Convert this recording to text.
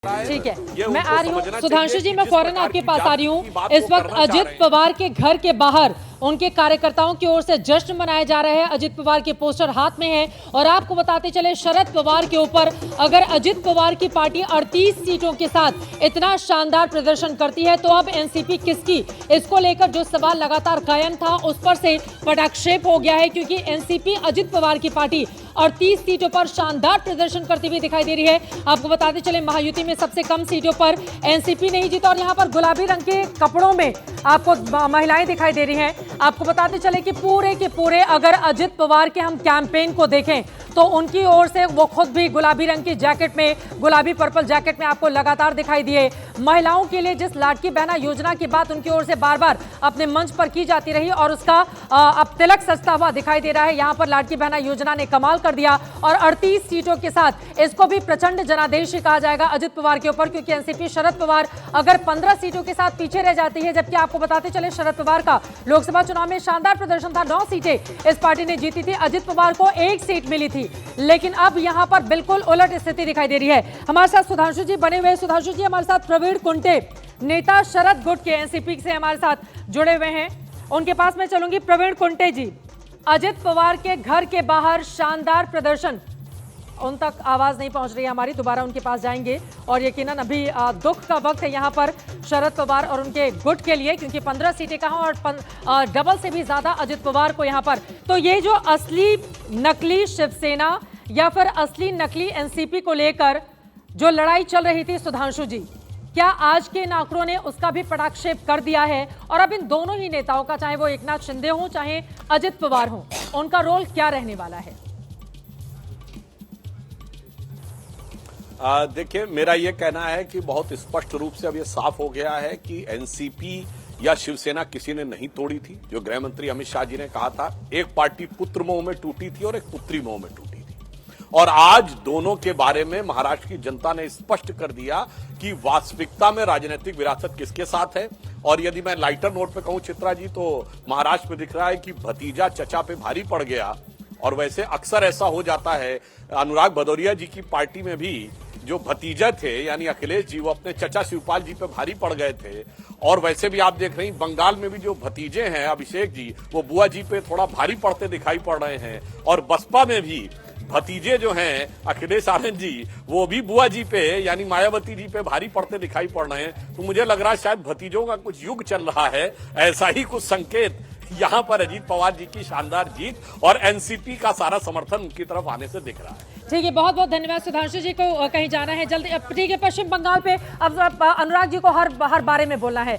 ठीक है, मैं आ रही हूँ सुधांशु जी, मैं फौरन आपके पास आ रही हूँ। इस वक्त अजित पवार के घर के बाहर उनके कार्यकर्ताओं की ओर से जश्न मनाया जा रहा है। अजित पवार के पोस्टर हाथ में है और आपको बताते चले शरद पवार के ऊपर अगर अजित पवार की पार्टी 38 सीटों के साथ इतना शानदार प्रदर्शन करती है तो अब एनसीपी किसकी, इसको लेकर जो सवाल लगातार कायम था उस पर से पटाक्षेप हो गया है, क्योंकि एनसीपी अजित पवार की पार्टी 38 सीटों पर शानदार प्रदर्शन करती हुई दिखाई दे रही है। आपको बताते चले महायुति में सबसे कम सीटों पर एनसीपी नहीं जीता और यहां पर गुलाबी रंग के कपड़ों में आपको महिलाएं दिखाई दे रही हैं। आपको बताते चले कि पूरे के पूरे अगर अजित पवार के हम कैंपेन को देखें तो उनकी ओर से वो खुद भी गुलाबी रंग की जैकेट में, गुलाबी पर्पल जैकेट में आपको लगातार दिखाई दिए। महिलाओं के लिए जिस लाडकी बहना योजना की बात उनकी ओर से बार बार अपने मंच पर की जाती रही और उसका अब तिलक सजता हुआ दिखाई दे रहा है। यहां पर लाडकी बहना योजना ने कमाल कर दिया और 38 सीटों के साथ इसको भी प्रचंड जनादेश कहा जाएगा अजित पवार के ऊपर, क्योंकि एनसीपी शरद पवार अगर 15 सीटों के साथ पीछे रह जाती है, जबकि आपको बताते चले शरद पवार का लोकसभा चुनाव में शानदार प्रदर्शन था, 9 सीटें इस पार्टी ने जीती थी, अजित पवार को 1 सीट मिली थी। लेकिन अब यहां पर बिल्कुल उलट स्थिति दिखाई दे रही है। हमारे साथ सुधांशु जी बने हुए। सुधांशु जी, हमारे साथ प्रवीण कुंटे, नेता शरद गुट के एनसीपी से हमारे साथ जुड़े हुए हैं, उनके पास मैं चलूंगी। प्रवीण कुंटे जी, अजित पवार के घर के बाहर शानदार प्रदर्शन, उन तक आवाज नहीं पहुंच रही है हमारी, दोबारा उनके पास जाएंगे। और यकीनन अभी दुख का वक्त है यहां पर शरद पवार और उनके गुट के लिए, क्योंकि 15 सीटें कहां और डबल से भी ज्यादा अजित पवार को यहां पर। तो ये जो असली नकली शिवसेना या फिर असली नकली एनसीपी को लेकर जो लड़ाई चल रही थी सुधांशु जी, क्या आज के इन आंकड़ों ने उसका भी पटाक्षेप कर दिया है? और अब इन दोनों ही नेताओं का, चाहे वो एकनाथ शिंदे हो चाहे अजित पवार हो, उनका रोल क्या रहने वाला है? देखिए, मेरा ये कहना है कि बहुत स्पष्ट रूप से अब ये साफ हो गया है कि एनसीपी या शिवसेना किसी ने नहीं तोड़ी थी। जो गृह मंत्री अमित शाह जी ने कहा था, एक पार्टी पुत्र मोह में टूटी थी और एक पुत्री मोह में टूटी थी, और आज दोनों के बारे में महाराष्ट्र की जनता ने स्पष्ट कर दिया कि वास्तविकता में राजनीतिक विरासत किसके साथ है। और यदि मैं लाइटर नोट पे कहूं चित्रा जी, तो महाराष्ट्र में दिख रहा है कि भतीजा चचा पे भारी पड़ गया। और वैसे अक्सर ऐसा हो जाता है, अनुराग भदौरिया जी की पार्टी में भी जो भतीजा थे यानी अखिलेश जी, वो अपने चचा शिवपाल जी पे भारी पड़ गए थे। और वैसे भी आप देख रहे हैं बंगाल में भी जो भतीजे हैं अभिषेक जी, वो बुआ जी पे थोड़ा भारी पड़ते दिखाई पड़ रहे हैं। और बसपा में भी भतीजे जो हैं अखिलेश आनंद जी, वो भी बुआ जी पे यानी मायावती जी पे भारी पड़ते दिखाई पड़ रहे हैं। तो मुझे लग रहा है शायद भतीजों का कुछ युग चल रहा है, ऐसा ही कुछ संकेत यहां पर अजीत पवार जी की शानदार जीत और एनसीपी का सारा समर्थन उनकी तरफ आने से दिख रहा है। ठीक है, बहुत बहुत धन्यवाद। सुधांशु जी को कहीं जाना है जल्दी, ठीक है। पश्चिम बंगाल पे अब अनुराग जी को हर बारे में बोलना है।